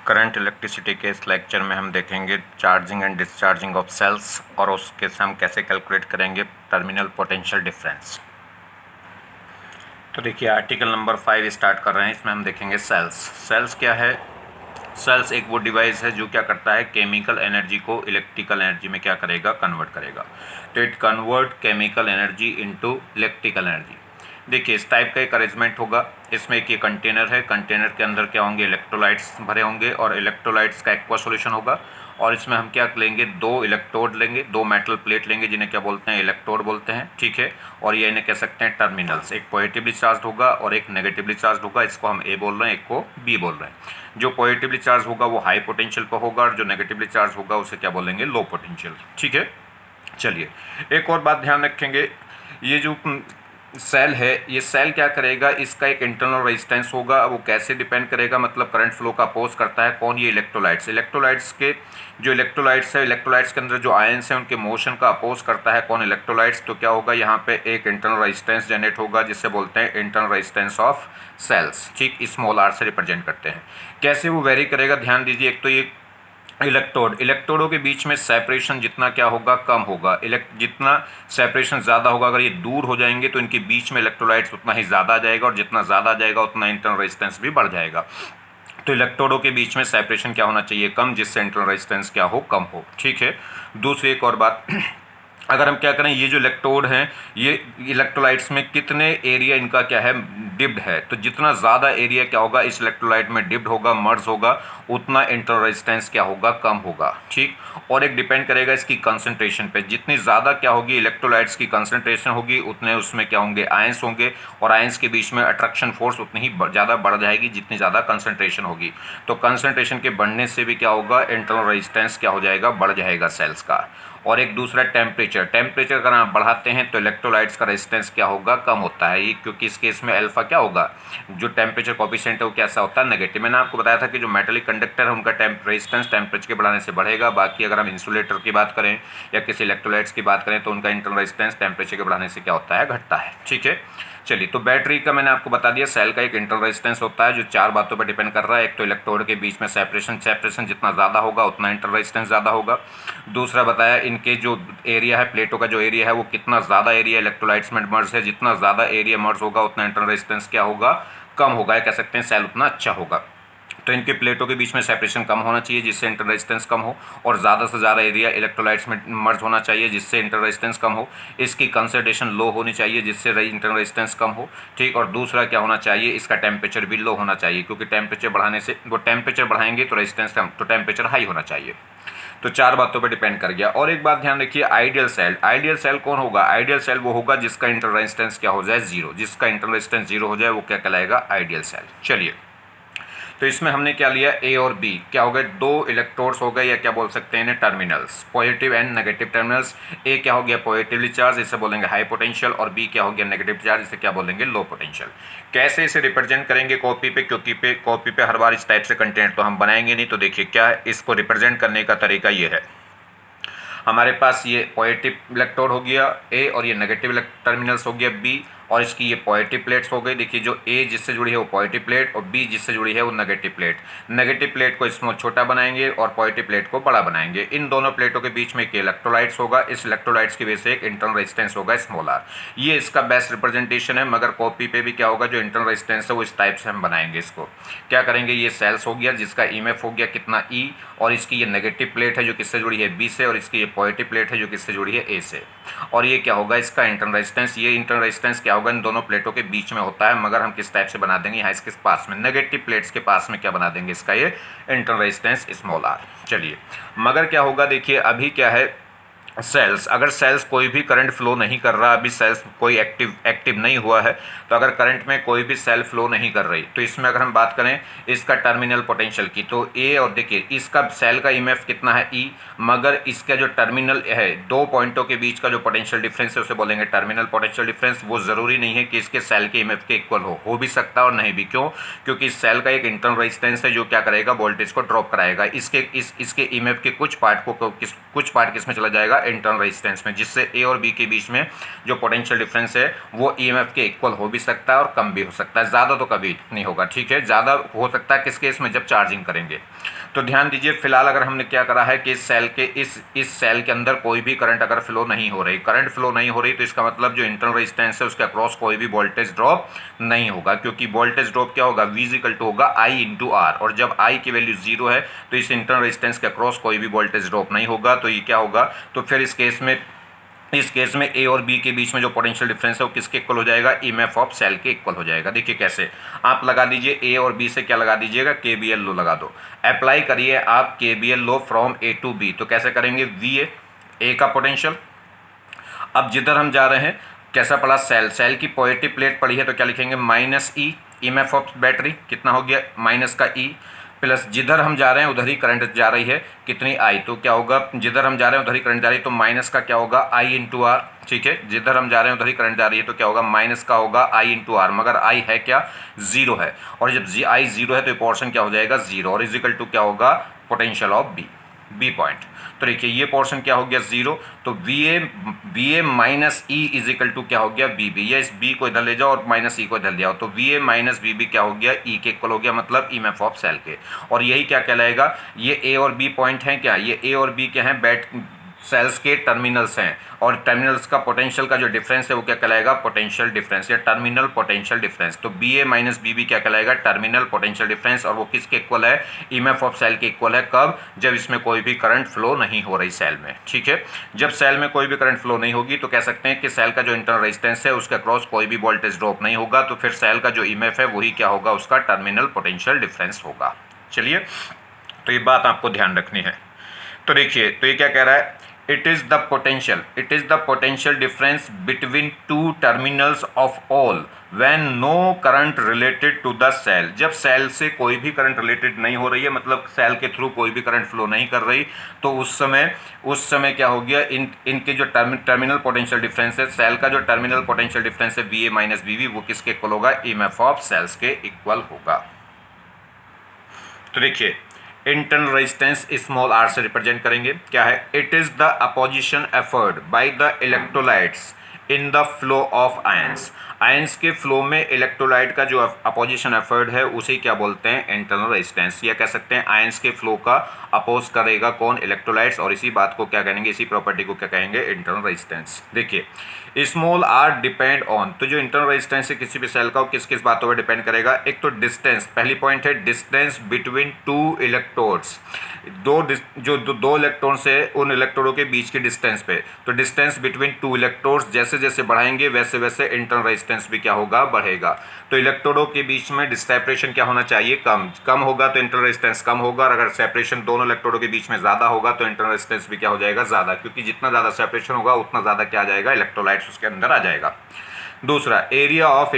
Current electricity के इस lecture में हम देखेंगे charging and discharging of cells और उसके से हम कैसे कैलकुलेट करेंगे टर्मिनल पोटेंशियल डिफरेंस। तो देखिए आर्टिकल नंबर 5 स्टार्ट कर रहे हैं। इसमें हम देखेंगे सेल्स क्या है। सेल्स एक वो डिवाइस है जो क्या करता है, केमिकल एनर्जी को इलेक्ट्रिकल एनर्जी में क्या करेगा, कन्वर्ट करेगा। तो it convert chemical energy into electrical energy. देखिए इस टाइप का एक अरेंजमेंट होगा। इसमें एक ये कंटेनर है, कंटेनर के अंदर क्या होंगे, इलेक्ट्रोलाइट्स भरे होंगे और इलेक्ट्रोलाइट्स का एक्वा सॉल्यूशन होगा। और इसमें हम क्या लेंगे, दो इलेक्ट्रोड लेंगे, दो मेटल प्लेट लेंगे जिन्हें क्या बोलते हैं, इलेक्ट्रोड बोलते हैं, ठीक है। और ये इन्हें कह सकते हैं टर्मिनल्स। एक पॉजिटिवली चार्ज होगा और एक नेगेटिवली चार्ज होगा। इसको हम ए बोल रहे हैं, एक को बी बोल रहे हैं। जो पॉजिटिवली चार्ज होगा वो हाई पोटेंशियल पर होगा और जो नेगेटिवली चार्ज होगा उसे क्या बोलेंगे, लो पोटेंशियल, ठीक है। चलिए एक और बात ध्यान रखेंगे, ये जो सेल है, ये सेल क्या करेगा, इसका एक इंटरनल रेजिस्टेंस होगा। वो कैसे डिपेंड करेगा, मतलब करंट फ्लो का अपोज करता है कौन, ये इलेक्ट्रोलाइट्स के जो इलेक्ट्रोलाइट्स है, इलेक्ट्रोलाइट्स के अंदर जो आयंस हैं उनके मोशन का अपोज करता है कौन, इलेक्ट्रोलाइट्स। तो क्या होगा, यहाँ पे एक इंटरनल रेजिस्टेंस जनरेट होगा जिससे बोलते हैं इंटरनल रेजिस्टेंस ऑफ सेल्स, ठीक, स्मॉल आर से रिप्रेजेंट करते हैं। कैसे वो वेरी करेगा, ध्यान दीजिए। एक तो ये इलेक्ट्रोडों के बीच में सेपरेशन जितना क्या होगा, कम होगा। जितना सेपरेशन ज़्यादा होगा, अगर ये दूर हो जाएंगे तो इनके बीच में इलेक्ट्रोलाइट्स उतना ही ज़्यादा आ जाएगा और जितना ज़्यादा आ जाएगा उतना इंटरनल रेजिस्टेंस भी बढ़ जाएगा। तो इलेक्ट्रोडों के बीच में सेपरेशन क्या होना चाहिए, कम, जिससे इंटरनल रेजिस्टेंस क्या हो, कम हो, ठीक है। दूसरी एक और बात अगर हम क्या करें, ये जो इलेक्ट्रोड हैं, ये इलेक्ट्रोलाइट्स में कितने एरिया इनका क्या है, डिप्ड है। तो जितना ज़्यादा एरिया क्या होगा इस इलेक्ट्रोलाइट में डिप्ड होगा, मर्ज होगा, उतना इंटरनल रेजिस्टेंस क्या होगा, कम होगा, ठीक। और एक डिपेंड करेगा इसकी कंसंट्रेशन पे। जितनी ज़्यादा क्या होगी इलेक्ट्रोलाइट्स की कंसंट्रेशन होगी, उतने उसमें क्या होंगे, आयंस होंगे। और आयंस के बीच में अट्रैक्शन फोर्स उतनी ही ज़्यादा बढ़ जाएगी जितनी ज़्यादा कंसंट्रेशन होगी। तो कंसंट्रेशन के बढ़ने से भी क्या होगा, इंटरनल रेजिस्टेंस क्या हो जाएगा, बढ़ जाएगा सेल्स का। और एक दूसरा टेम्परेचर अगर आप बढ़ाते हैं तो इलेक्ट्रोलाइट्स का रेजिस्टेंस क्या होगा, कम होता है। ये क्योंकि इस केस में अल्फा क्या होगा, जो टेम्परेचर कोफिशिएंट है वो कैसा होता है, नेगेटिव। मैंने आपको बताया था कि जो मेटेलिक कंडक्टर है उनका रेजिस्टेंस टेम्परेचर के बढ़ाने से बढ़ेगा। बाकी अगर हम इंसुलेटर की बात करें या किसी इलेक्ट्रोलाइट्स की बात करें तो उनका इंटरनल रेजिस्टेंस टेम्परेचर के बढ़ाने से क्या होता है, घटता है, ठीक है। चलिए तो बैटरी का मैंने आपको बता दिया, सेल का एक इंटरनल रेजिस्टेंस होता है जो चार बातों पर डिपेंड कर रहा है। एक तो इलेक्ट्रोड के बीच में सेपरेशन जितना ज़्यादा होगा उतना इंटरनल रेजिस्टेंस ज़्यादा होगा। दूसरा बताया इनके जो एरिया है, प्लेटों का जो एरिया है वो कितना ज़्यादा एरिया इलेक्ट्रोलाइट्स में मर्ज है, जितना ज़्यादा एरिया मर्ज होगा उतना इंटरनल रेजिस्टेंस क्या होगा, कम होगा, कह सकते हैं सेल उतना अच्छा होगा। तो इनके प्लेटों के बीच में सेपरेशन कम होना चाहिए जिससे इंटर रेजिस्टेंस कम हो, और ज़्यादा से ज़्यादा एरिया इलेक्ट्रोलाइट्स में मर्ज होना चाहिए जिससे इंटर रेजिस्टेंस कम हो। इसकी कंसंट्रेशन लो होनी चाहिए जिससे इंटर रेजिस्टेंस कम हो, ठीक। और दूसरा क्या होना चाहिए, इसका टेम्परेचर भी लो होना चाहिए, क्योंकि टेम्परेचर बढ़ाने से, वो टेम्परेचर बढ़ाएंगे तो रेजिस्टेंस कम, तो टेम्परेचर हाई होना चाहिए। तो चार बातों पर डिपेंड कर गया। और एक बात ध्यान रखिए, आइडियल सेल कौन होगा, आइडियल सेल वो होगा जिसका इंटर रेजिस्टेंस क्या हो जाए, जीरो। जिसका इंटर रेजिस्टेंस जीरो हो जाए वो क्या कहलाएगा, आइडियल सेल। चलिए तो इसमें हमने क्या लिया, ए और बी क्या हो गए, दो इलेक्ट्रोड्स हो गए, या क्या बोल सकते हैं इन्हें, terminals, positive and negative terminals. ए क्या हो गया, पॉजिटिवली चार्ज, इसे बोलेंगे हाई पोटेंशियल, और बी क्या हो गया, नेगेटिव चार्ज, इसे क्या बोलेंगे, लो पोटेंशियल। कैसे इसे रिप्रेजेंट करेंगे कॉपी पे, क्योंकि कॉपी पे हर बार इस टाइप से कंटेंट तो हम बनाएंगे नहीं। तो देखिए क्या है, इसको रिप्रेजेंट करने का तरीका ये है, हमारे पास ये पॉजिटिव इलेक्ट्रोड हो गया ए और ये नेगेटिव टर्मिनल्स हो गया बी, और इसकी ये पॉजिटिव प्लेट्स हो गई। देखिए जो ए जिससे जुड़ी है वो पॉजिटिव प्लेट और बी जिससे जुड़ी है वो नेगेटिव प्लेट। नेगेटिव प्लेट को स्मॉल छोटा बनाएंगे और पॉजिटिव प्लेट को बड़ा बनाएंगे। इन दोनों प्लेटों के बीच में एक इलेक्ट्रोलाइट्स होगा, इस इलेक्ट्रोलाइट्स की वजह से एक इंटरनल रेजिस्टेंस होगा स्मॉल आर। ये इसका बेस्ट रिप्रेजेंटेशन है, मगर कॉपी पे भी क्या होगा, जो इंटरनल रेजिस्टेंस है वो इस टाइप से हम बनाएंगे। इसको क्या करेंगे, ये सेल्स हो गया जिसका ईएमएफ हो गया कितना ई, और इसकी ये नेगेटिव प्लेट है जो किससे जुड़ी है, बी से, और इसकी ये पॉजिटिव प्लेट है जो किससे जुड़ी है, ए से। और ये क्या होगा, इसका इंटरनल रेजिस्टेंस, ये इंटरनल रेजिस्टेंस क्या होगा, इन दोनों प्लेटों के बीच में होता है, मगर हम किस टाइप से बना देंगे, यहाँ इसके पास में नेगेटिव प्लेट्स के पास में क्या बना देंगे, इसका ये इंटरनल रेजिस्टेंस स्मॉल आर। चलिए मगर क्या होगा, देखिए अभी क्या है, सेल्स, अगर सेल्स कोई भी करंट फ्लो नहीं कर रहा, अभी सेल्स कोई एक्टिव नहीं हुआ है, तो अगर करंट में कोई भी सेल फ्लो नहीं कर रही, तो इसमें अगर हम बात करें इसका टर्मिनल पोटेंशियल की, तो ए, और देखिए इसका सेल का ईएमएफ कितना है ई, मगर इसका जो टर्मिनल है, दो पॉइंटों के बीच का जो पोटेंशियल डिफरेंस है उसे बोलेंगे टर्मिनल पोटेंशियल डिफरेंस। वो ज़रूरी नहीं है कि इसके सेल के ईएमएफ के इक्वल हो भी सकता है और नहीं भी। क्यों, क्योंकि इस सेल का एक इंटरनल रेजिस्टेंस है जो क्या करेगा, वोल्टेज को ड्रॉप कराएगा। इसके ईएमएफ के कुछ पार्ट किस में चला जाएगा, इंटरनल रेजिस्टेंस में, जिससे ए और बी के बीच में जो पोटेंशियल डिफरेंस है वो ईएमएफ के इक्वल हो भी सकता है और कम भी हो सकता है, ज़्यादा तो कभी नहीं होगा। ठीक है, ज़्यादा हो सकता है किस केस में, जब चार्जिंग करेंगे। तो ध्यान दीजिए, फिलहाल अगर हमने क्या करा है कि इस सेल के अंदर कोई भी करंट अगर फ्लो नहीं हो रही, तो इसका मतलब जो इंटरनल रेजिस्टेंस है उसके अक्रॉस कोई भी वोल्टेज ड्रॉप नहीं होगा, क्योंकि वोल्टेज ड्रॉप क्या होगा, V इक्वल टू होगा I इंटू आर, और जब I की वैल्यू 0 है तो इस इंटरनल रेजिस्टेंस के अक्रॉस कोई भी वोल्टेज ड्रॉप नहीं होगा। तो ये क्या होगा, तो फिर इस केस में ए और बी के बीच में जो पोटेंशियल डिफरेंस है वो किसके इक्वल हो जाएगा, ईएमएफ ऑफ सेल के इक्वल हो जाएगा। देखिए कैसे, आप लगा दीजिए ए और बी से क्या लगा दीजिएगा, केबीएल लो लगा दो, अप्लाई करिए आप KVL law from A to B. तो कैसे करेंगे, वी ए का पोटेंशियल, अब जिधर हम जा रहे हैं कैसा पड़ा, सेल की पॉजिटिव प्लेट पड़ी है तो क्या लिखेंगे, minus E, EMF of battery कितना हो गया, माइनस का ई, प्लस जिधर हम जा रहे हैं उधर ही करंट जा रही है, कितनी आई, तो क्या होगा, जिधर हम जा रहे हैं उधर ही करंट जा रही है तो माइनस का क्या होगा, आई इंटू आर। ठीक है, जिधर हम जा रहे हैं उधर ही करंट जा रही है तो क्या होगा, माइनस का होगा आई इंटू आर, मगर आई है क्या, 0 है, और जब आई 0 है तो ये पोर्शन क्या हो जाएगा, 0, और इज इक्वल टू क्या होगा, पोटेंशियल ऑफ बी पॉइंट। तो देखिए ये पोर्शन क्या हो गया, 0, तो V A minus E is equal to क्या हो गया, बी बी, या इस बी को इधर ले जाओ और माइनस ई को इधर ले जाओ, तो V A minus B B क्या हो गया, ई के इक्वल हो गया, मतलब ईएमएफ ऑफ सेल के। और यही क्या कहलाएगा, ये ए और बी पॉइंट हैं क्या, ये ए और बी क्या हैं, सेल्स के टर्मिनल्स हैं, और टर्मिनल्स का पोटेंशियल का जो डिफरेंस है वो क्या कहलाएगा, पोटेंशियल डिफरेंस या टर्मिनल पोटेंशियल डिफरेंस। तो बी ए माइनस बी बी क्या कहलाएगा, टर्मिनल पोटेंशियल डिफरेंस, और वो किसके इक्वल है, ईएमएफ ऑफ सेल के इक्वल है। कब, जब इसमें कोई भी करंट फ्लो नहीं हो रही सेल में। ठीक है, जब सेल में कोई भी करंट फ्लो नहीं होगी तो कह सकते हैं कि सेल का जो इंटरनल रेजिस्टेंस है उसके अक्रॉस कोई भी वोल्टेज ड्रॉप नहीं होगा, तो फिर सेल का जो ईएमएफ है वही क्या होगा, उसका टर्मिनल पोटेंशियल डिफरेंस होगा। चलिए, तो ये बात आपको ध्यान रखनी है। तो देखिए, तो ये क्या कह रहा है, it is the potential difference between two terminals of all when no current related to the cell। जब सेल से कोई भी करंट रिलेटेड नहीं हो रही है, मतलब सेल के थ्रू कोई भी करंट फ्लो नहीं कर रही, तो उस समय क्या हो गया, इनके जो टर्मिनल पोटेंशियल डिफरेंस है, सेल का जो टर्मिनल पोटेंशियल डिफरेंस है V A minus B B, वो किसके इक्वल होगा, ईएमएफ ऑफ सेल्स के इक्वल होगा। तो देखिए, इंटरनल रेजिस्टेंस स्मॉल आर से रिप्रेजेंट करेंगे, क्या है, it is the opposition effort by the electrolytes in the flow of ions. Ions के फ्लो में इलेक्ट्रोलाइट का जो अपोजिशन एफर्ट है उसे क्या बोलते हैं, इंटरनल रेजिस्टेंस, या कह सकते हैं आयंस के फ्लो का अपोज करेगा कौन, इलेक्ट्रोलाइट्स, और इसी बात को क्या कहेंगे, इसी प्रॉपर्टी को क्या कहेंगे, इंटरनल रेजिस्टेंस। देखिए, स्मॉल आर डिपेंड ऑन, तो जो इंटरनल रेजिस्टेंस है किसी भी सेल का, वो किस किस बातों पर डिपेंड करेगा, एक तो डिस्टेंस, पहली पॉइंट है डिस्टेंस बिटवीन टू इलेक्ट्रोड्स, दो इलेक्ट्रॉन्स है उन इलेक्ट्रोडों के बीच की डिस्टेंस पे, तो डिस्टेंस बिटवीन टू इलेक्ट्रोड्स जैसे जैसे बढ़ाएंगे वैसे वैसे इंटरनल रेजिस्टेंस भी क्या होगा, बढ़ेगा। तो इलेक्ट्रोडों के बीच में सेपरेशन क्या होना चाहिए, कम होगा तो इंटरनल रेजिस्टेंस कम होगा, और अगर सेपरेशन दोनों इलेक्ट्रोडों के बीच में ज़्यादा होगा तो इंटरनल रेजिस्टेंस भी क्या हो जाएगा, ज़्यादा, क्योंकि जितना ज़्यादा सेपरेशन होगा उतना ज़्यादा क्या आ जाएगा, इलेक्ट्रोलाइट्स उसके अंदर आ जाएगा। दूसरा, area of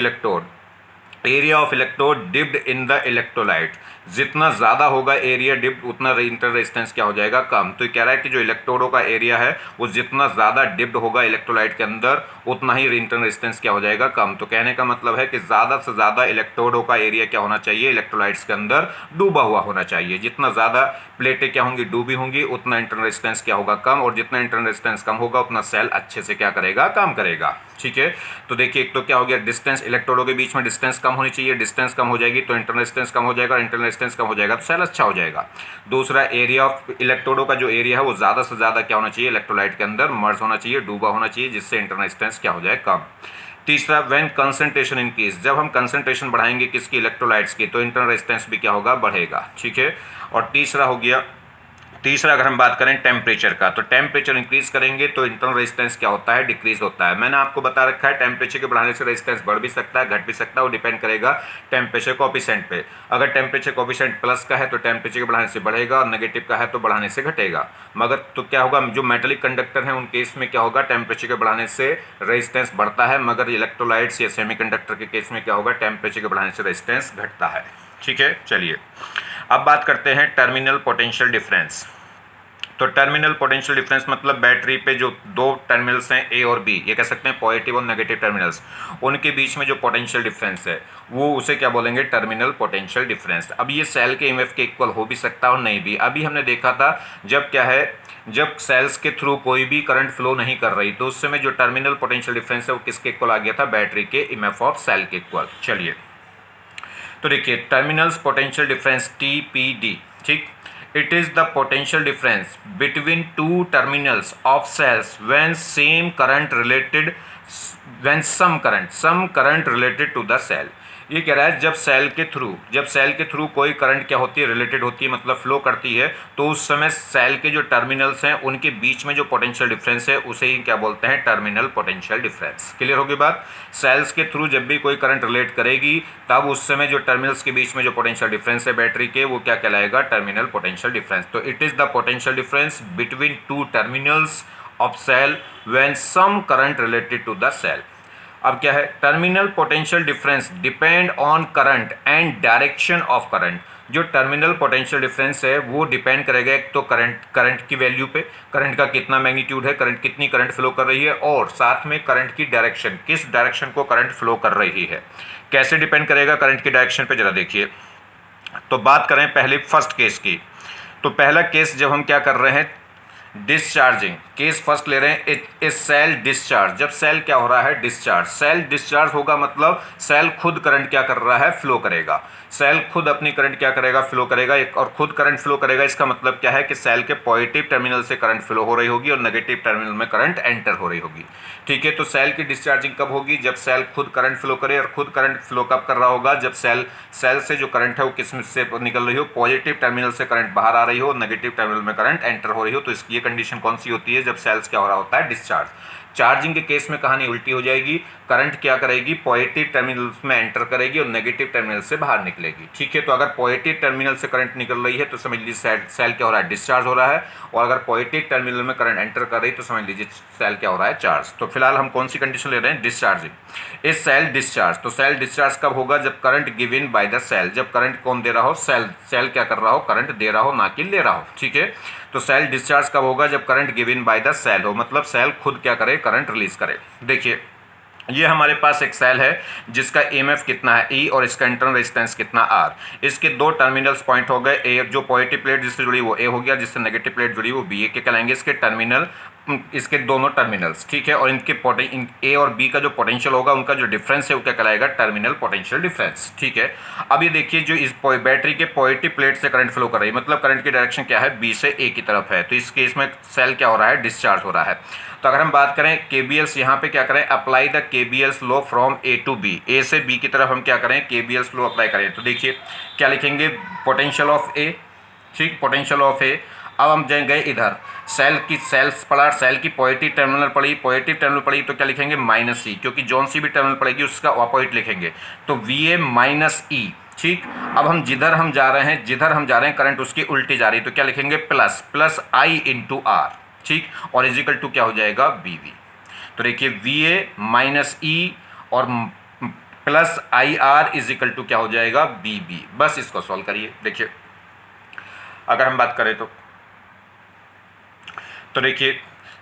electrode dipped in the electrolyte, जितना ज़्यादा होगा एरिया डिप्ड उतना इंटरनल रेजिस्टेंस क्या हो जाएगा, कम। तो ये कह रहा है कि जो इलेक्ट्रोडों का एरिया है वो जितना ज़्यादा डिप्ड होगा इलेक्ट्रोलाइट के अंदर उतना ही इंटरनल रेजिस्टेंस क्या हो जाएगा, कम। तो कहने का मतलब है कि ज़्यादा से ज़्यादा इलेक्ट्रोडों का एरिया क्या होना चाहिए, इलेक्ट्रोलाइट्स के अंदर डूबा हुआ होना चाहिए। जितना ज़्यादा प्लेटें क्या होंगी, डूबी होंगी, उतना इंटरनल रेजिस्टेंस क्या होगा, कम, और जितना इंटरनल रेजिस्टेंस कम होगा उतना सेल अच्छे से क्या करेगा, काम करेगा। ठीक है, तो देखिए, एक तो क्या हो गया, डिस्टेंस, इलेक्ट्रोडों के बीच में डिस्टेंस कम होनी चाहिए, डिस्टेंस कम हो जाएगी तो इंटरनल रेजिस्टेंस कम हो जाएगा, इंटरनल रेजिस्टेंस कम हो जाएगा तो सेल अच्छा हो जाएगा। दूसरा, एरिया ऑफ इलेक्ट्रोडों का जो एरिया है वो ज़्यादा से ज़्यादा क्या होना चाहिए, इलेक्ट्रोलाइट के अंदर मर्ज होना चाहिए, डूबा होना चाहिए, जिससे इंटरनल रेजिस्टेंस क्या हो जाए, कम। तीसरा, व्हेन कंसंट्रेशन इंक्रीज, जब हम कंसंट्रेशन बढ़ाएंगे किसकी, इलेक्ट्रोलाइट्स की, तो इंटरनल रेजिस्टेंस भी क्या होगा, बढ़ेगा। ठीक है, और तीसरा अगर हम बात करें टेम्परेचर का, तो टेम्परेचर इंक्रीज करेंगे तो इंटरनल रेजिस्टेंस क्या होता है, डिक्रीज होता है। मैंने आपको बता रखा है टेम्परेचर के बढ़ाने से रेजिस्टेंस बढ़ भी सकता है, घट भी सकता है, वो डिपेंड करेगा टेम्परेचर कोएफिशिएंट पे। अगर टेम्परेचर कोएफिशिएंट प्लस का है तो टेम्परेचर के बढ़ाने से बढ़ेगा, और नेगेटिव का है तो बढ़ाने से घटेगा। मगर तो क्या होगा, जो मेटेलिक कंडक्टर हैं उन केस में क्या होगा, टेम्परेचर के बढ़ाने से रेजिस्टेंस बढ़ता है, मगर इलेक्ट्रोलाइट्स या सेमीकंडक्टर के केस में क्या होगा, टेम्परेचर के बढ़ाने से रेजिस्टेंस घटता है। ठीक है, चलिए अब बात करते हैं टर्मिनल पोटेंशियल डिफरेंस। तो टर्मिनल पोटेंशियल डिफरेंस मतलब बैटरी पे जो दो टर्मिनल्स हैं ए और बी, ये कह सकते हैं पॉजिटिव और नेगेटिव टर्मिनल्स, उनके बीच में जो पोटेंशियल डिफरेंस है वो उसे क्या बोलेंगे, टर्मिनल पोटेंशियल डिफरेंस। अब ये सेल के ईएमएफ के इक्वल हो भी सकता है और नहीं भी। अभी हमने देखा था जब क्या है, जब सेल्स के थ्रू कोई भी करंट फ्लो नहीं कर रही तो उस समय जो टर्मिनल पोटेंशियल डिफरेंस है वो किसके इक्वल आ गया था, बैटरी के ईएमएफ ऑफ सेल के इक्वल। चलिए तो देखिए टर्मिनल्स पोटेंशियल डिफरेंस TPD, ठीक, it is the potential difference between two terminals of cells when some current related to the cell। ये कह रहा है जब सेल के थ्रू कोई करंट क्या होती है, रिलेटेड होती है, मतलब फ्लो करती है, तो उस समय सेल के जो टर्मिनल्स हैं उनके बीच में जो पोटेंशियल डिफरेंस है उसे ही क्या बोलते हैं, टर्मिनल पोटेंशियल डिफरेंस। क्लियर होगी बात। सेल्स के थ्रू जब भी कोई करंट रिलेट करेगी तब उस समय जो टर्मिनल्स के बीच में जो पोटेंशियल डिफरेंस है बैटरी के, वो क्या कहलाएगा, टर्मिनल पोटेंशियल डिफरेंस। तो it is the potential difference between two terminals of cell when some current related to the cell. अब क्या है, terminal potential difference depend on current and direction of current. जो terminal potential difference है वो depend करेगा एक तो current की वैल्यू पे, करंट का कितना मैग्नीट्यूड है, करंट कितनी करंट फ्लो कर रही है, और साथ में करंट की डायरेक्शन, किस डायरेक्शन को करंट फ्लो कर रही है। कैसे डिपेंड करेगा करंट की डायरेक्शन पे, जरा देखिए। तो बात करें पहले फर्स्ट केस की। तो पहला केस जब हम क्या कर रहे हैं, डिस्चार्जिंग केस फर्स्ट ले रहे हैं, ए सेल डिस्चार्ज। जब सेल क्या हो रहा है, डिस्चार्ज। सेल डिस्चार्ज होगा मतलब सेल खुद करंट क्या कर रहा है, फ्लो करेगा। सेल खुद अपनी करंट क्या करेगा, फ्लो करेगा। एक और खुद करंट फ्लो करेगा, इसका मतलब क्या है कि सेल के पॉजिटिव टर्मिनल से करंट फ्लो हो रही होगी और नेगेटिव टर्मिनल में करंट एंटर हो रही होगी। ठीक है, तो सेल की डिस्चार्जिंग कब होगी, जब सेल खुद करंट फ्लो करे। और खुद करंट फ्लो कब कर रहा होगा, जब सेल से जो करंट है वो किस से निकल रही हो, पॉजिटिव टर्मिनल से करंट बाहर आ रही हो, नेगेटिव टर्मिनल में करंट एंटर हो रही हो। तो इसकी ये कंडीशन कौन सी होती है, जब सेल्स क्या हो रहा होता है, डिस्चार्ज। चार्जिंग के केस में कहानी उल्टी हो जाएगी, करंट क्या करेगी, पॉजिटिव टर्मिनल्स में एंटर करेगी और नेगेटिव टर्मिनल से बाहर निकलेगी। ठीक है, तो अगर पॉजिटिव टर्मिनल से करंट निकल रही है तो समझ लीजिए सेल क्या हो रहा है, डिस्चार्ज हो रहा है। और अगर पॉजिटिव टर्मिनल में करंट एंटर कर रही है तो समझ लीजिए सेल क्या हो रहा है, चार्ज। तो फिलहाल हम कौन सी कंडीशन ले रहे हैं, डिस्चार्जिंग। इस सेल डिस्चार्ज, तो सेल डिस्चार्ज कब होगा, जब current given by the cell. जब करंट कौन दे रहा हो, सेल क्या कर रहा हो, करंट दे रहा हो, ना कि ले रहा हो। ठीक है, तो सेल डिस्चार्ज कब होगा, जब current given by the cell हो, मतलब सेल खुद क्या करे, करंट रिलीज करे। देखिए ये हमारे पास एक सेल है जिसका ईएमएफ कितना है E और इसका इंटरनल रेजिस्टेंस कितना R। इसके दो टर्मिनल्स पॉइंट हो गए, ए जो पॉजिटिव प्लेट जिससे जुड़ी वो A हो गया, जिससे नेगेटिव प्लेट जुड़ी वो B। के कहलाएंगे इसके टर्मिनल, इसके दोनों टर्मिनल्स। ठीक है, और इनके A और B का जो पोटेंशियल होगा, उनका जो डिफरेंस है वो क्या कहलाएगा, टर्मिनल पोटेंशियल डिफरेंस। ठीक है, अब ये देखिए जो इस बैटरी के पॉजिटिव प्लेट से करंट फ्लो कर रही है, मतलब करंट की डायरेक्शन क्या है, B से A की तरफ है। तो इस केस में सेल क्या हो रहा है, डिस्चार्ज हो रहा है। तो अगर हम बात करें KBLs, यहाँ पे क्या करें, apply the KBLs law from A to B। A से B की तरफ हम क्या करें, KBLs लॉ अप्लाई करें। तो देखिए क्या लिखेंगे, पोटेंशियल ऑफ A, ठीक, पोटेंशियल ऑफ A। अब हम गए इधर, सेल्स पढ़ा, सेल की पॉजिटिव टर्मिनल पढ़ी, पॉजिटिव टर्मिनल पढ़ी, तो क्या लिखेंगे, -E, क्योंकि जौन सी भी टर्मिनल पड़ेगी उसका अपोजिट लिखेंगे, तो VA -E। ठीक, अब हम जिधर हम जा रहे हैं करंट उसकी उल्टी जा रही है, तो क्या लिखेंगे, प्लस I इंटू R। ठीक, और इजिकल टू क्या हो जाएगा, BV। तो देखिए VA -E और प्लस IR इजिकल टू क्या हो जाएगा, BB। बस इसको सॉल्व करिए। देखिए अगर हम बात करें तो देखिए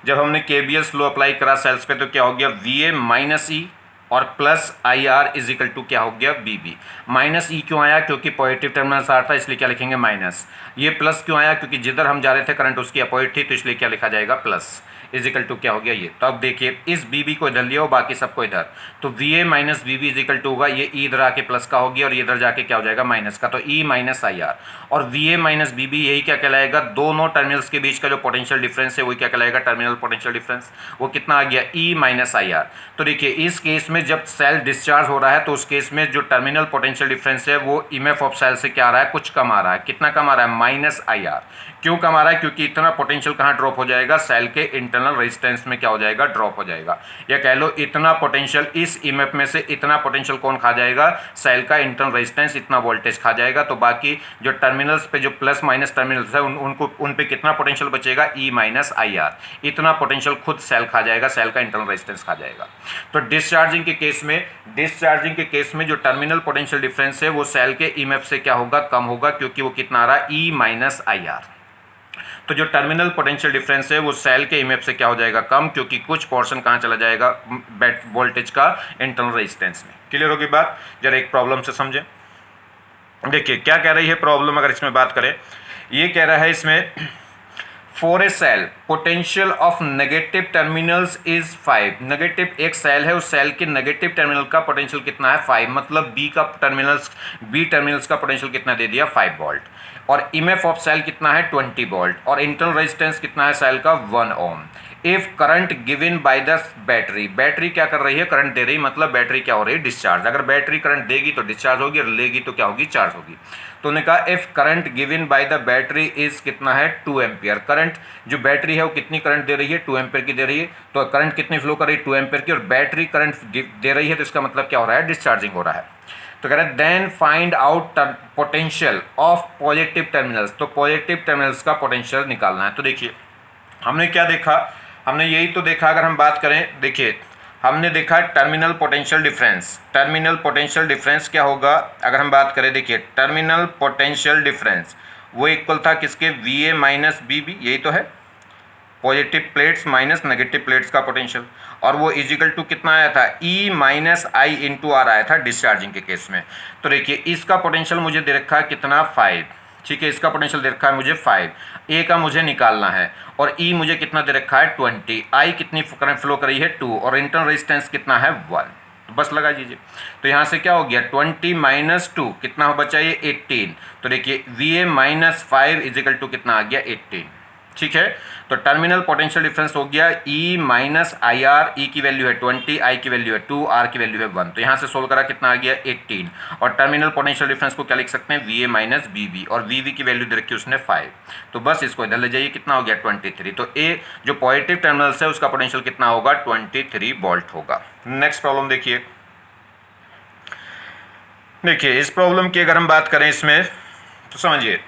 जब हमने KBLs लॉ अप्लाई करा सेल्स पे तो क्या हो गया, VA -E और प्लस IR इजिकल टू क्या हो गया, BB। -E क्यों आया, क्योंकि पॉजिटिव टर्मिनल से आ रहा था, इसलिए क्या लिखेंगे, माइनस। ये प्लस क्यों आया, क्योंकि जिधर हम जा रहे थे करंट उसकी अपोजिट थी, तो इसलिए क्या लिखा जाएगा, प्लस। इजिकल टू क्या हो गया ये। तो अब देखिए इस BB को इधर लिया और बाकी सबको इधर, तो VA -BB इजिकल टू होगा, ये E इधर आके प्लस का हो गया और ये इधर जाके क्या हो जाएगा, माइनस का, तो E -IR। और VA -BB यही क्या कहलाएगा, दोनों टर्मिनल्स के बीच का जो पोटेंशियल डिफरेंस है वही क्या कहलाएगा, टर्मिनल पोटेंशियल डिफरेंस। वो कितना आ गया, E -IR। तो देखिए इस केस में जब सेल डिस्चार्ज हो रहा है तो उस केस में जो टर्मिनल पोटेंशियल डिफरेंस है वो ईएमएफ ऑफ सेल से क्या आ रहा है, कुछ कम आ रहा है। कितना कम आ रहा है, -IR। क्यों कम आ रहा है, क्योंकि इतना पोटेंशियल कहाँ ड्रॉप हो जाएगा, सेल के इंटरनल रेजिस्टेंस में क्या हो जाएगा, ड्रॉप हो जाएगा। या कह लो इतना पोटेंशियल, इस ईएमएफ में से इतना पोटेंशियल कौन खा जाएगा, सेल का इंटरनल रेजिस्टेंस, इतना वोल्टेज खा जाएगा। तो बाकी जो टर्मिनल्स पे जो प्लस माइनस टर्मिनल्स है उन पे कितना पोटेंशियल बचेगा, E -IR। इतना पोटेंशियल खुद सेल खा जाएगा, सेल का इंटरनल रेजिस्टेंस खा जाएगा। तो डिस्चार्जिंग के केस में जो टर्मिनल पोटेंशियल डिफरेंस है वो सेल के ईएमएफ से क्या होगा, कम होगा, क्योंकि वो कितना आ रहा है, E -IR। तो जो टर्मिनल पोटेंशियल डिफरेंस है वो सेल के ईएमएफ से क्या हो जाएगा, कम, क्योंकि कुछ पोर्शन कहाँ चला जाएगा, बैट वोल्टेज का इंटरनल रेजिस्टेंस में। क्लियर होगी बात? जरा एक प्रॉब्लम से समझें। देखिए क्या कह रही है प्रॉब्लम, अगर इसमें बात करें, ये कह रहा है इसमें for A cell potential of negative terminals is 5। Negative एक सेल है, उस सेल के नेगेटिव टर्मिनल का पोटेंशियल कितना है, 5, मतलब बी टर्मिनल्स का पोटेंशियल कितना दे दिया, 5 वोल्ट, और ईएमएफ ऑफ सेल कितना है, 20 वोल्ट, और इंटरनल रेजिस्टेंस कितना है सेल का, 1 ohm. If current given by the battery क्या कर रही है, करंट दे रही, मतलब बैटरी क्या हो रही है, डिस्चार्ज। अगर बैटरी करंट देगी तो डिस्चार्ज होगी, और लेगी तो क्या होगी, चार्ज होगी। तो उन्होंने कहा if current given by the battery is कितना है, 2 एम्पियर। करंट जो बैटरी है वो कितनी करंट दे रही है, 2 एम्पियर की दे रही है। तो करंट कितनी फ्लो कर रही है, 2 एम्पियर की, और बैटरी करंट दे रही है, तो इसका मतलब क्या हो रहा है, डिस्चार्जिंग हो रहा है। तो कह रहे हैं then find out potential of positive terminals. तो पॉजिटिव टर्मिनल्स का पोटेंशियल निकालना है। तो देखिए हमने क्या देखा, हमने यही तो देखा, अगर हम बात करें, देखिए हमने देखा terminal potential difference. Terminal potential difference क्या होगा, अगर हम बात करें, देखिए टर्मिनल पोटेंशियल डिफरेंस वो इक्वल था किसके, V A minus B B, यही तो है, positive plates minus negative plates का पोटेंशियल, और वो इजिकल टू कितना आया था, E minus I into R आया था डिस्चार्जिंग के केस में। तो देखिए इसका पोटेंशियल मुझे दे रखा है कितना, 5, ठीक है, इसका पोटेंशियल दे रखा है मुझे 5, ए का मुझे निकालना है, और ई मुझे कितना दे रखा है 20, आई कितनी करंट फ्लो कर रही है 2, और इंटरनल रेजिस्टेंस कितना है 1। तो बस लगा दीजिए। तो यहाँ से क्या हो गया, 20 माइनस 2 कितना हो बचा, ये 18। तो देखिए V A minus 5 equal to कितना आ गया, 18, ठीक है। तो टर्मिनल पोटेंशियल डिफरेंस हो गया ई माइनस आई आर, ई की वैल्यू है 20, आई की वैल्यू है 2, आर की वैल्यू है 1। तो यहाँ से सोल्व करा कितना आ गया, 18, और टर्मिनल पोटेंशियल डिफरेंस को क्या लिख सकते हैं, V A minus B B, और वी वी की वैल्यू दे रखी उसने 5। तो बस इसको इधर ले जाइए, कितना हो गया 23। तो ए जो पॉजिटिव टर्मिनल्स है उसका पोटेंशियल कितना होगा, 23 वोल्ट होगा। नेक्स्ट प्रॉब्लम देखिए, देखिए इस प्रॉब्लम की अगर हम बात करें इसमें, तो समझिए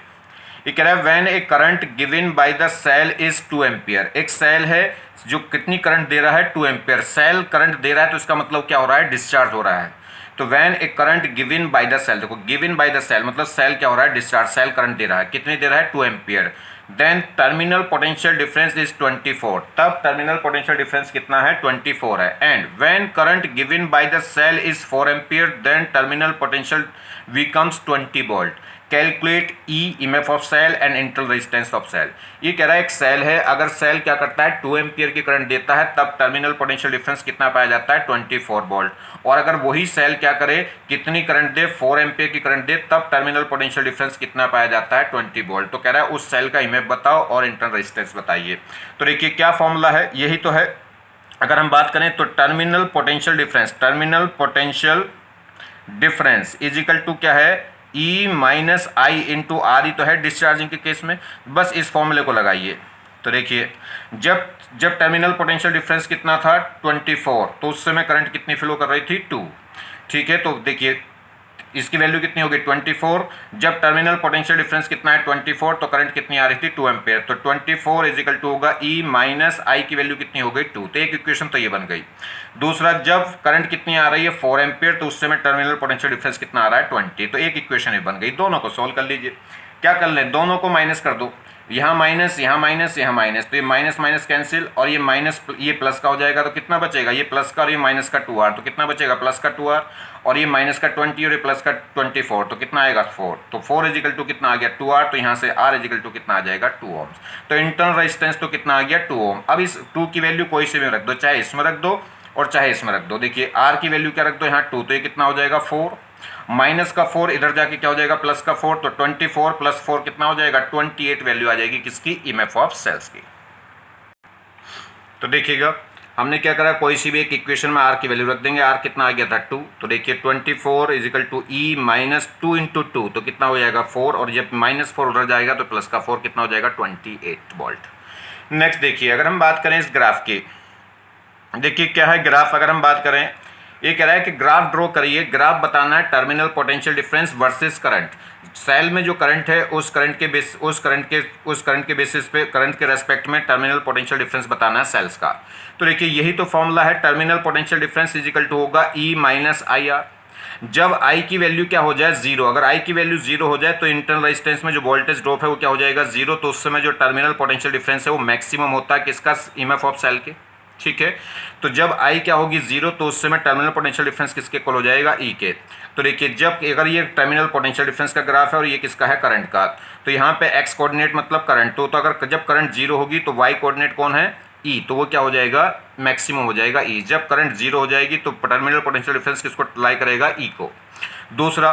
ये कह रहा है when A current given by the cell is 2 ampere. एक सेल है जो कितनी करंट दे रहा है, 2 एम्पियर। सेल करंट दे रहा है तो इसका मतलब क्या हो रहा है, डिस्चार्ज हो रहा है। तो when A current given by the cell, देखो गिवन बाय द सेल मतलब सेल क्या हो रहा है, डिस्चार्ज, सेल करंट दे रहा है, कितनी दे रहा है, 2 ampere. Then terminal potential difference is 24, तब टर्मिनल पोटेंशियल डिफरेंस कितना है, 24 है। And when current given by the cell is 4 ampere, then terminal potential becomes 20 volt. Calculate E EMF of cell and internal resistance of cell. ये कह रहा है एक cell है, अगर सेल क्या करता है, 2 एम्पियर की करंट देता है, तब टर्मिनल पोटेंशियल डिफरेंस कितना पाया जाता है, 24 वोल्ट। और अगर वही सेल क्या करे, कितनी करंट दे, 4 एम्पियर की करंट दे, तब टर्मिनल पोटेंशियल डिफरेंस कितना पाया जाता है, 20 वोल्ट। तो कह रहा है उस सेल का ईएमएफ बताओ और इंटरनल रेजिस्टेंस बताइए। तो देखिए क्या फॉर्मूला है, यही तो है। अगर हम बात करें तो terminal potential difference is equal to क्या है, E minus I into R, ही तो है डिस्चार्जिंग के केस में। बस इस फॉर्मूले को लगाइए। तो देखिए जब टर्मिनल पोटेंशियल डिफरेंस कितना था, 24, तो उस समय करंट कितनी फ्लो कर रही थी, 2, ठीक है। तो देखिए इसकी वैल्यू कितनी होगी, 24। जब टर्मिनल पोटेंशियल डिफरेंस कितना है, 24, तो करंट कितनी आ रही थी, 2 एम्पियर। तो 24 इज इक्वल टू होगा ई माइनस आई की वैल्यू कितनी हो गई, 2। तो एक इक्वेशन तो ये बन गई। दूसरा, जब करंट कितनी आ रही है, 4 एम्पियर, तो उस समय टर्मिनल पोटेंशियल डिफरेंस कितना आ रहा है, 20। तो एक इक्वेशन ये बन गई। दोनों को सोल्व कर लीजिए। क्या कर लें, दोनों को माइनस कर दो, यहाँ माइनस, यहाँ माइनस, यहाँ माइनस, तो ये माइनस माइनस कैंसिल, और ये माइनस ये प्लस का हो जाएगा, तो कितना बचेगा, ये प्लस का और ये माइनस का 2r, तो कितना बचेगा, प्लस का 2r, और ये माइनस का 20 और ये प्लस का 24, तो कितना आएगा 4। तो 4 इजिकल टू कितना आ गया, 2r, तो यहाँ से r इजिकल टू कितना आ जाएगा, 2 ओम्स। तो इंटरनल रेजिस्टेंस तो कितना आ गया, 2 ओम। अब इस 2 की वैल्यू कोई से भी रख दो, चाहे इसमें रख दो और चाहे इसमें रख दो। देखिए r की वैल्यू क्या रख दो, यहाँ 2, तो ये कितना हो जाएगा, 4, माइनस का 4 इधर जाके क्या हो जाएगा, प्लस का 4, तो 24 प्लस 4 कितना हो जाएगा, 28 वैल्यू आ जाएगी किसकी, ईएमएफ ऑफ सेल्स की। तो देखिएगा हमने क्या करा, कोई सी भी एक इक्वेशन में r की वैल्यू रख देंगे। r कितना आ गया था, 2, तो देखिए 24 is equal to E minus 2 into 2, तो कितना हो जाएगा 4, और जब माइनस 4 उधर जाएगा तो प्लस का 4 कितना हो जाएगा, 28 वोल्ट। नेक्स्ट देखिए, अगर हम बात करें इस ग्राफ की, देखिए क्या है ग्राफ, अगर हम बात करें, ये कह रहा है कि ग्राफ ड्रॉ करिए, ग्राफ बताना है terminal potential difference versus current. Cell में जो करंट है उस करंट के बेसिस पे, करंट के रेस्पेक्ट में टर्मिनल पोटेंशियल डिफरेंस बताना है सेल्स का। तो देखिए यही तो फॉर्मूला है, terminal potential difference is equal to होगा ई माइनस आई आर। जब आई की वैल्यू क्या हो जाए 0, अगर आई की वैल्यू 0 हो जाए तो इंटरनल रेजिस्टेंस में जो वोल्टेज ड्रॉप है वो क्या हो जाएगा 0, तो उस समय जो टर्मिनल पोटेंशियल डिफरेंस है वो मैक्सिमम होता है किसका, ईएमएफ ऑफ सेल के। ठीक है, तो जब आई क्या होगी 0 तो उस समय टर्मिनल पोटेंशियल डिफरेंस किसके इक्वल हो जाएगा, ई के। तो देखिए जब अगर ये टर्मिनल पोटेंशियल डिफरेंस का ग्राफ है और ये किसका है, करंट का, तो यहाँ पे एक्स कोऑर्डिनेट मतलब करंट, तो अगर जब करंट 0 होगी तो वाई कोऑर्डिनेट कौन है, ई, तो वो क्या हो जाएगा, मैक्सिमम हो जाएगा ई। जब करंट 0 हो जाएगी तो टर्मिनल पोटेंशियल डिफरेंस किसको अप्लाई करेगा, ई को। दूसरा,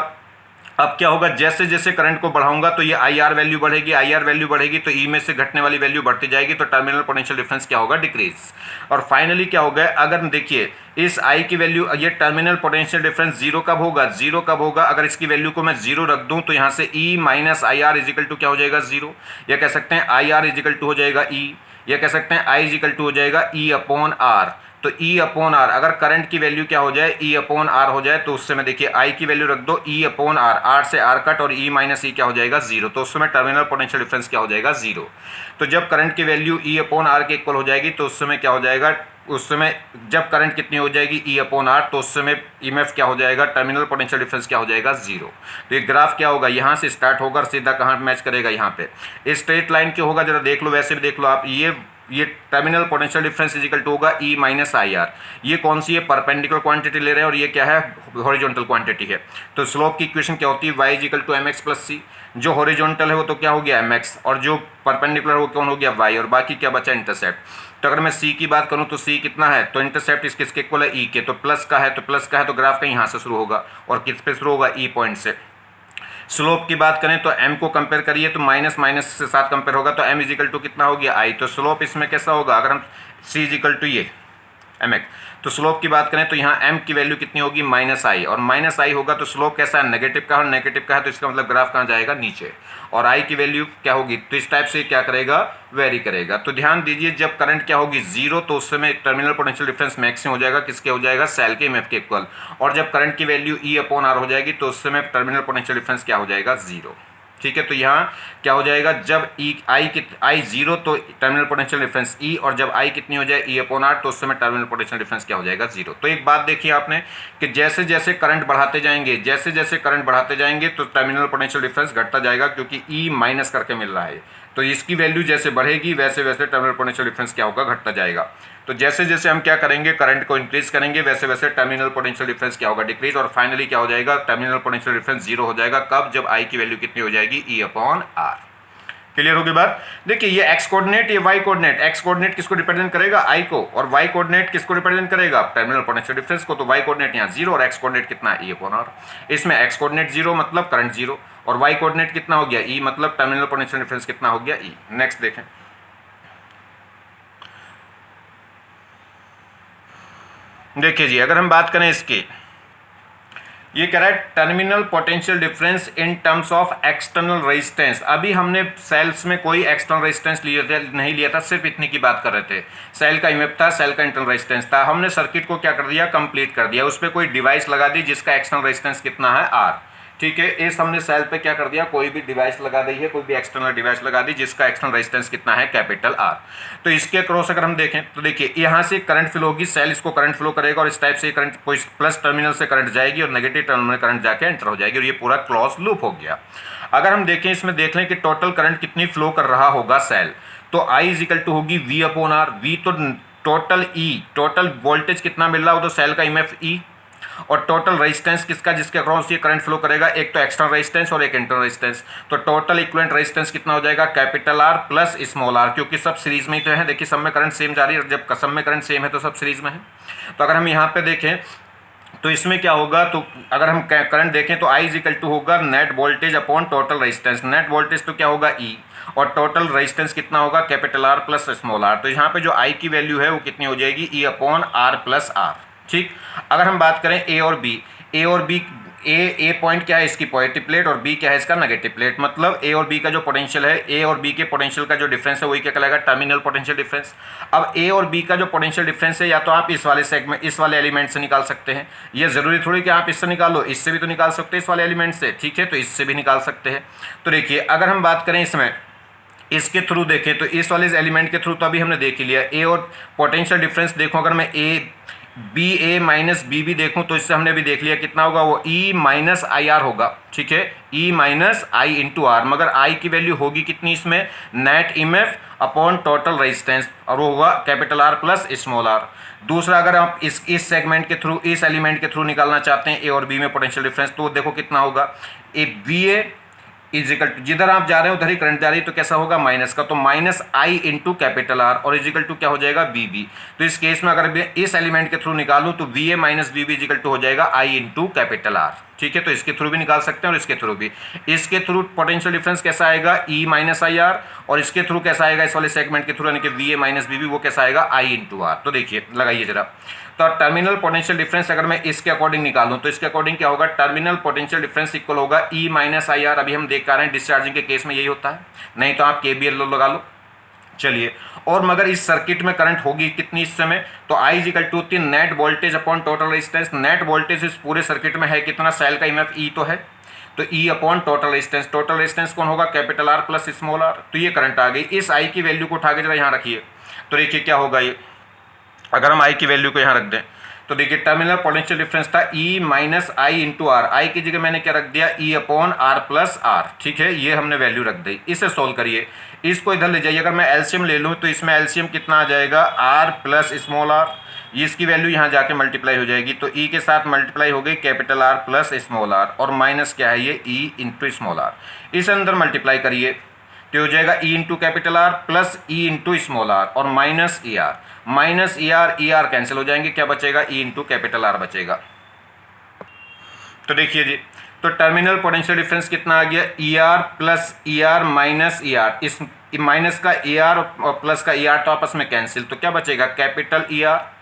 अब क्या होगा, जैसे जैसे करंट को बढ़ाऊंगा तो ये आई आर वैल्यू बढ़ेगी, आई आर वैल्यू बढ़ेगी तो ई में से घटने वाली वैल्यू बढ़ती जाएगी, तो टर्मिनल पोटेंशियल डिफरेंस क्या होगा, डिक्रीज। और फाइनली क्या होगा, अगर देखिए इस आई की वैल्यू, ये टर्मिनल पोटेंशियल डिफरेंस 0 कब होगा, 0 कब होगा, अगर इसकी वैल्यू को मैं 0 रख दूं तो यहाँ से E minus I R is equal to क्या हो जाएगा, 0, या कह सकते हैं आई आर इजिकल टू हो जाएगा ई, या कह सकते हैं आई इजिकल टू हो जाएगा ई अपॉन आर। तो ई अपॉन आर, अगर करंट की वैल्यू क्या हो जाए, ई अपॉन आर हो जाए, तो उस समय देखिए आई की वैल्यू रख दो ई अपॉन आर, आर से आर कट और ई माइनस ई क्या हो जाएगा 0, तो उस समय टर्मिनल पोटेंशियल डिफरेंस क्या हो जाएगा 0। तो जब करंट की वैल्यू ई अपॉन आर के इक्वल हो जाएगी तो उस समय क्या हो जाएगा, उस समय जब करंट कितनी हो जाएगी ई अपॉन आर, तो उस समय ईएमएफ क्या हो जाएगा, टर्मिनल पोटेंशियल डिफरेंस क्या हो जाएगा 0। तो ये ग्राफ क्या होगा, यहाँ से स्टार्ट होगा और सीधा कहाँ मैच करेगा, यहाँ पे स्ट्रेट लाइन क्यों होगा, जरा देख लो, वैसे भी देख लो आप, ये terminal potential difference is equal to होगा ई माइनस आई आर। ये कौन सी है, परपेंडिकुलर क्वांटिटी ले रहे हैं और ये क्या है, हॉरिजॉन्टल क्वांटिटी है। तो स्लोप की इक्वेशन क्या होती है, Y is equal to M X plus C. जो हॉरिजॉन्टल है वो तो क्या हो गया एम एक्स, और जो परपेंडिकुलर वो कौन हो गया वाई, और बाकी क्या बचा इंटरसेप्ट। तो अगर मैं सी की बात करूं तो सी कितना है, तो इंटरसेप्ट इसके इक्वल है ई के, तो प्लस का है तो प्लस का है, तो ग्राफ का यहाँ से शुरू होगा और किस पे शुरू होगा, ई पॉइंट से। स्लोप की बात करें तो m को कंपेयर करिए तो माइनस माइनस से साथ कंपेयर होगा, तो m इजिकल टू कितना हो गया i, तो स्लोप इसमें कैसा होगा, अगर हम c इजिकल टू ये mx, तो स्लोप की बात करें तो यहाँ m की वैल्यू कितनी होगी, माइनस आई, और माइनस आई होगा तो स्लोप कैसा है, नेगेटिव का, और नेगेटिव का है तो इसका मतलब ग्राफ कहाँ जाएगा, नीचे, और i की वैल्यू क्या होगी, तो इस टाइप से क्या करेगा, वेरी करेगा। तो ध्यान दीजिए जब करंट क्या होगी 0 तो उस समय टर्मिनल पोटेंशियल डिफरेंस मैक्सिमम हो जाएगा, किसके हो जाएगा, सेल के ईएमएफ के इक्वल, और जब करंट की वैल्यू ई अपॉन आर हो जाएगी तो उस समय टर्मिनल पोटेंशियल डिफरेंस क्या हो जाएगा, 0। ठीक है, तो यहाँ क्या हो जाएगा, जब आई 0 तो टर्मिनल पोटेंशियल डिफरेंस ई, और जब आई कितनी हो जाए ई अपॉन आर, तो उस समय टर्मिनल पोटेंशियल डिफरेंस क्या हो जाएगा 0। तो एक बात देखिए आपने कि जैसे जैसे करंट बढ़ाते जाएंगे, जैसे जैसे करंट बढ़ाते जाएंगे तो टर्मिनल पोटेंशियल डिफरेंस घटता जाएगा, क्योंकि ई माइनस करके मिल रहा है, तो इसकी वैल्यू जैसे बढ़ेगी वैसे वैसे टर्मिनल पोटेंशियल डिफरेंस क्या होगा, घटता जाएगा। तो जैसे जैसे हम क्या करेंगे, करंट को इंक्रीज करेंगे, वैसे वैसे टर्मिनल पोटेंशियल डिफरेंस क्या होगा, डिक्रीज, और फाइनली क्या हो जाएगा, टर्मिनल पोटेंशियल डिफरेंस 0 हो जाएगा। कब, जब आई की वैल्यू कितनी हो जाएगी, ई अपॉन आर। क्लियर होगी बात। देखिए ये एक्स कोऑर्डिनेट, ये वाई कोऑर्डिनेट, एक्स कोऑर्डिनेट किसको रिप्रेजेंट करेगा, आई को, और वाई कोऑर्डिनेट किसको रिप्रेजेंट करेगा, टर्मिनल पोटेंशियल डिफरेंस को। तो वाई कोऑर्डिनेट यहाँ 0 और एक्स कोऑर्डिनेट कितना है, ई अपॉन आर। इसमें एक्स कोऑर्डिनेट 0 मतलब करंट 0, और वाई कोऑर्डिनेट कितना हो गया, ई मतलब टर्मिनल पोटेंशियल डिफरेंस कितना हो गया, ई। नेक्स्ट देखें, देखिए जी अगर हम बात करें इसकी, ये कह रहा है terminal potential difference in terms of external resistance. अभी हमने सेल्स में कोई एक्सटर्नल रेजिस्टेंस नहीं लिया था, सिर्फ इतनी की बात कर रहे थे। सेल का ईएमएफ था, सेल का इंटरनल रेजिस्टेंस था, हमने सर्किट को क्या कर दिया, कंप्लीट कर दिया, उस पर कोई डिवाइस लगा दी जिसका एक्सटर्नल रेजिस्टेंस कितना है, आर। ठीक है, इस हमने सेल पे क्या कर दिया, कोई भी डिवाइस लगा दी है, कोई भी एक्सटर्नल डिवाइस लगा दी जिसका एक्सटर्नल रेजिस्टेंस कितना है, कैपिटल आर। तो इसके क्रॉस अगर हम देखें तो देखिए यहाँ से करंट फ्लो होगी, सेल इसको करंट फ्लो करेगा, और इस टाइप से करंट प्लस टर्मिनल से करंट जाएगी और नेगेटिव टर्मिनल में करंट जाके एंटर हो जाएगी, और ये पूरा क्लोज लूप हो गया। अगर हम देखें इसमें देख लें कि टोटल करंट कितनी फ्लो कर रहा होगा सेल, तो आई इजिकल टू होगी वी अपॉन आर। वी तो टोटल ई, टोटल वोल्टेज कितना मिल रहा हो तो सेल का ईएमएफ ई, और टोटल रेजिस्टेंस किसका, जिसके अक्रॉस ये करंट फ्लो करेगा, एक तो एक्सटर्नल रेजिस्टेंस और एक इंटरनल रेजिस्टेंस। तो टोटल इक्विवेलेंट रेजिस्टेंस कितना हो जाएगा, capital R plus small R, क्योंकि सब सीरीज में ही तो है। देखिए सब में करंट सेम जा रही है, जब सब में करंट सेम है तो सब सीरीज में है। तो अगर हम यहाँ पे देखें तो इसमें क्या होगा, तो अगर हम करंट देखें तो आई इजिकल टू होगा net voltage upon total resistance. Net voltage तो क्या होगा ई, और टोटल रेजिस्टेंस कितना होगा, capital R plus small R. तो यहाँ पे जो आई की वैल्यू है वो कितनी हो जाएगी, E upon R plus R. ठीक, अगर हम बात करें ए और बी, ए पॉइंट क्या है इसकी पॉजिटिव प्लेट, और बी क्या है इसका नेगेटिव प्लेट, मतलब ए और बी का जो पोटेंशियल है, ए और बी के पोटेंशियल का जो डिफरेंस है वही क्या कहलाएगा, टर्मिनल पोटेंशियल डिफरेंस। अब ए और बी का जो पोटेंशियल डिफरेंस है, या तो आप इस वाले सेगमेंट, इस वाले एलिमेंट से निकाल सकते हैं, ये जरूरी थोड़ी कि आप इससे निकालो, इससे भी तो निकाल सकते हैं इस वाले एलिमेंट से। ठीक है, तो इससे भी निकाल सकते हैं। तो देखिए अगर हम बात करें इसमें इसके थ्रू देखें तो इस वाले एलिमेंट के थ्रू तो अभी हमने देख ही लिया। ए और पोटेंशियल डिफरेंस देखो, अगर मैं बी ए माइनस बी बी देखूं तो इससे हमने भी देख लिया कितना होगा, वो ई माइनस आई आर होगा, ठीक है, E minus I into R, मगर आई की वैल्यू होगी कितनी इसमें, net EMF upon total resistance, और वो होगा capital R plus small R. दूसरा अगर आप इस सेगमेंट के थ्रू, इस एलिमेंट के थ्रू निकालना चाहते हैं ए और बी में पोटेंशियल डिफरेंस, तो देखो कितना होगा, A B A is equal to, जिधर आप जा रहे हो उधर ही करंट जा रही है, तो कैसा होगा माइनस का, तो minus I into capital are, और इजिकल टू क्या हो जाएगा बी बी। तो इस केस में अगर मैं इस एलिमेंट के थ्रू निकालूं तो V A minus B B is equal to हो जाएगा आई इंटू कैपिटल आर, ठीक है। तो इसके थ्रू भी निकाल सकते हैं और इसके थ्रू भी। इसके थ्रू पोटेंशियल डिफरेंस कैसा आएगा, ई माइनस आई आर, और इसके थ्रू कैसा आएगा, इस वाले सेगमेंट के थ्रू यानी कि V A minus B B, वो कैसा आएगा आई इंटू आर। तो देखिए लगाइए जरा, तो टर्मिनल पोटेंशियल डिफरेंस अगर मैं इसके अकॉर्डिंग निकालूं तो इसके अकॉर्डिंग क्या होगा, टर्मिनल पोटेंशियल डिफरेंस इक्वल होगा ई माइनस आई आर। अभी हम देख पा रहे हैं डिस्चार्जिंग के केस में यही होता है, नहीं तो आप केबीएल लगा लो। चलिए, और मगर इस सर्किट में करंट होगी कितनी इस समय, तो आई इजिकल टू होती है net voltage upon total resistance. Net voltage इस पूरे सर्किट में है कितना, सेल का ईएमएफ ई तो है, तो E upon total resistance, total resistance कौन होगा, capital R plus small R. तो ये करंट आ गई, इस आई की वैल्यू को उठा के जरा यहाँ रखिए, तो देखिए क्या होगा ये, अगर हम आई की वैल्यू को यहाँ रख दें तो देखिए टर्मिनल पोटेंशियल डिफरेंस था E minus I into R, I की जगह मैंने क्या रख दिया, E upon R plus R, ठीक है, ये हमने वैल्यू रख दी। इसे सोल्व करिए, इसको इधर ले जाइए, अगर मैं एलसीएम ले लूँ तो इसमें एलसीएम कितना आ जाएगा, आर प्लस स्मॉल आर, इसकी वैल्यू यहाँ जाके मल्टीप्लाई हो जाएगी, तो ई के साथ मल्टीप्लाई हो गई capital R plus small R, और माइनस क्या है ये ई इंटू स्मॉल आर, इस अंदर मल्टीप्लाई करिए तो हो जाएगा E into capital R plus E into small R, और minus E R, minus E R cancel हो जाएंगे, क्या बचेगा, ई इंटू कैपिटल आर बचेगा। तो देखिए जी, तो टर्मिनल पोटेंशियल डिफरेंस कितना आ गया, E are plus E R minus E are, इस माइनस का ई आर और प्लस का ई आर तो आपस में कैंसिल, तो क्या बचेगा, capital E R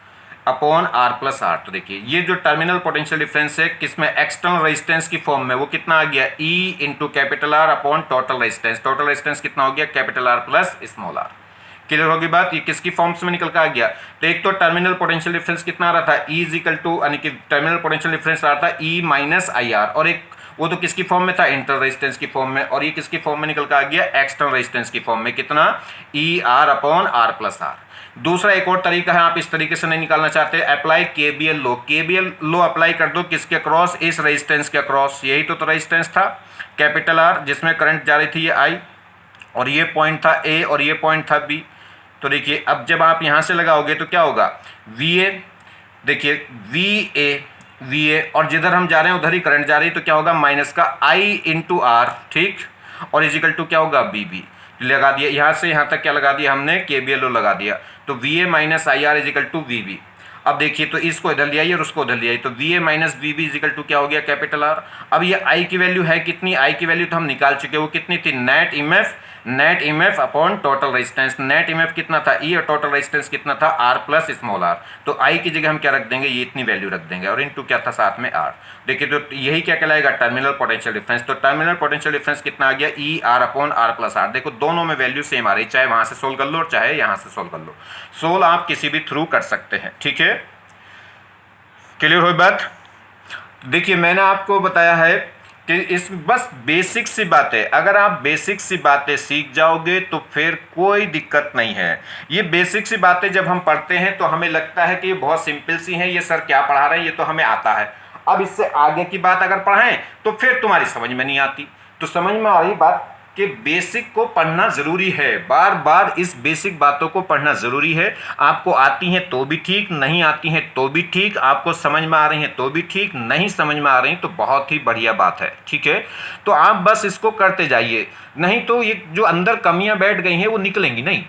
upon R plus R. तो देखिए ये जो टर्मिनल पोटेंशियल डिफरेंस है किसमें, एक्सटर्नल रेजिस्टेंस की फॉर्म में, वो कितना आ गया, E into capital R upon total resistance, total resistance कितना हो गया, capital R plus small R. Clear होगी बात, ये किसकी फॉर्म्स में निकल कर आ गया, तो एक तो टर्मिनल पोटेंशियल डिफरेंस कितना आ रहा था, ई इजिकल टू, यानी कि टर्मिनल पोटेंशियल डिफरेंस आ रहा था ई माइनस आई आर, और एक वो तो किसकी फॉर्म में था, इंटरनल रेजिस्टेंस की फॉर्म में, और ये किसकी फॉर्म में निकल कर आ गया, एक्सटर्नल रेजिस्टेंस की फॉर्म में, कितना, E R upon R plus R. दूसरा एक और तरीका है, आप इस तरीके से नहीं निकालना चाहते, अप्लाई केबीएल लो, केबीएल लो अप्लाई कर दो किसके अक्रॉस, इस रेजिस्टेंस के अक्रॉस, यही तो रेजिस्टेंस था कैपिटल आर जिसमें करंट जा रही थी ये आई, और ये पॉइंट था ए और ये पॉइंट था बी। तो देखिए अब जब आप यहाँ से लगाओगे तो क्या होगा, वी ए, देखिए वी ए और जिधर हम जा रहे हैं उधर ही करंट जा रही है, तो क्या होगा, माइनस का आई इंटू आर, ठीक, और इजिकल टू क्या होगा, बी बी लगा दिया, यहाँ से यहाँ तक क्या लगा दिया हमने, केबीएल लगा दिया, तो V A minus I R is equal to V B. अब देखिए तो इसको इधर ले आइए और उसको उधर ले आइए, तो V A minus V B is equal to क्या हो गया, कैपिटल आर। अब ये आई की वैल्यू है कितनी, आई की वैल्यू तो हम निकाल चुके, वो कितनी थी, net EMF upon total resistance, net EMF कितना था ई, और टोटल रेजिस्टेंस कितना था आर प्लस स्मॉल आर, तो आई की जगह हम क्या रख देंगे, ये इतनी वैल्यू रख देंगे, और इनटू क्या था साथ में आर। देखिए तो यही क्या कहलाएगा, टर्मिनल पोटेंशियल डिफरेंस। तो टर्मिनल पोटेंशियल डिफरेंस कितना आ गया, E R upon R plus R. देखो दोनों में वैल्यू सेम आ रही, चाहे वहां से सोल्व कर लो और चाहे यहां से सोल्व कर लो, सोल्व आप किसी भी थ्रू कर सकते हैं, ठीक है, क्लियर हुई बात। देखिए मैंने आपको बताया है कि इस बस बेसिक सी बातें, अगर आप बेसिक सी बातें सीख जाओगे तो फिर कोई दिक्कत नहीं है। ये बेसिक सी बातें जब हम पढ़ते हैं तो हमें लगता है कि ये बहुत सिंपल सी हैं, ये सर क्या पढ़ा रहे हैं, ये तो हमें आता है। अब इससे आगे की बात अगर पढ़ाएं तो फिर तुम्हारी समझ में नहीं आती। तो समझ में आ रही बात कि बेसिक को पढ़ना ज़रूरी है, बार बार इस बेसिक बातों को पढ़ना ज़रूरी है। आपको आती हैं तो भी ठीक, नहीं आती हैं तो भी ठीक, आपको समझ में आ रही हैं तो भी ठीक, नहीं समझ में आ रही तो बहुत ही बढ़िया बात है, ठीक है। तो आप बस इसको करते जाइए, नहीं तो ये जो अंदर कमियां बैठ गई हैं वो निकलेंगी नहीं।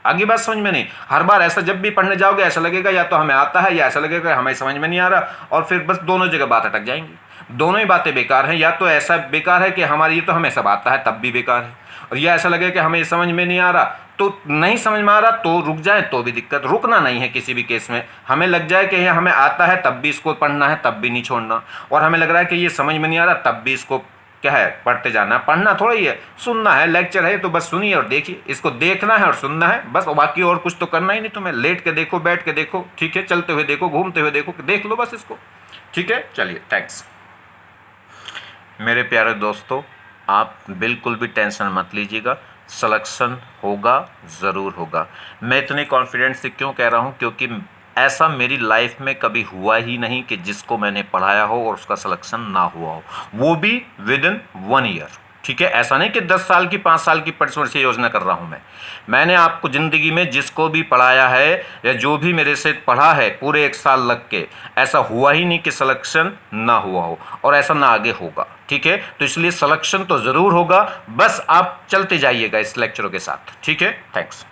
आगे बात समझ में नहीं, हर बार ऐसा जब भी पढ़ने जाओगे ऐसा लगेगा या तो हमें आता है या ऐसा लगेगा हमें समझ में नहीं आ रहा, और फिर बस दोनों जगह बात अटक जाएंगी। दोनों ही बातें बेकार हैं, या तो ऐसा बेकार है कि हमारी ये तो हमें सब आता है तब भी बेकार है, और या ऐसा लगे कि हमें ये समझ में नहीं आ रहा, तो नहीं समझ में आ रहा तो रुक जाए तो भी दिक्कत, रुकना नहीं है किसी भी केस में। हमें लग जाए कि ये हमें आता है तब भी इसको पढ़ना है, तब भी नहीं छोड़ना, और हमें लग रहा है कि ये समझ में नहीं आ रहा तब भी इसको क्या है पढ़ते जाना। पढ़ना थोड़ा ही है, सुनना है, लेक्चर है तो बस सुनिए और देखिए, इसको देखना है और सुनना है बस, बाकी और कुछ तो करना ही नहीं। तुम्हें लेट के देखो, बैठ के देखो, ठीक है, चलते हुए देखो, घूमते हुए देखो, देख लो बस इसको, ठीक है। चलिए थैंक्स मेरे प्यारे दोस्तों, आप बिल्कुल भी टेंशन मत लीजिएगा, सिलेक्शन होगा, ज़रूर होगा। मैं इतने कॉन्फिडेंस से क्यों कह रहा हूँ, क्योंकि ऐसा मेरी लाइफ में कभी हुआ ही नहीं कि जिसको मैंने पढ़ाया हो और उसका सिलेक्शन ना हुआ हो, वो भी विद इन 1 ईयर। ठीक है, ऐसा नहीं कि 10 साल की 5 साल की पंचवर्षीय योजना कर रहा हूं मैंने आपको ज़िंदगी में जिसको भी पढ़ाया है या जो भी मेरे से पढ़ा है पूरे 1 साल लग के, ऐसा हुआ ही नहीं कि सिलेक्शन ना हुआ हो, और ऐसा ना आगे होगा। ठीक है, तो इसलिए सिलेक्शन तो ज़रूर होगा, बस आप चलते जाइएगा इस लेक्चरों के साथ। ठीक है, थैंक्स।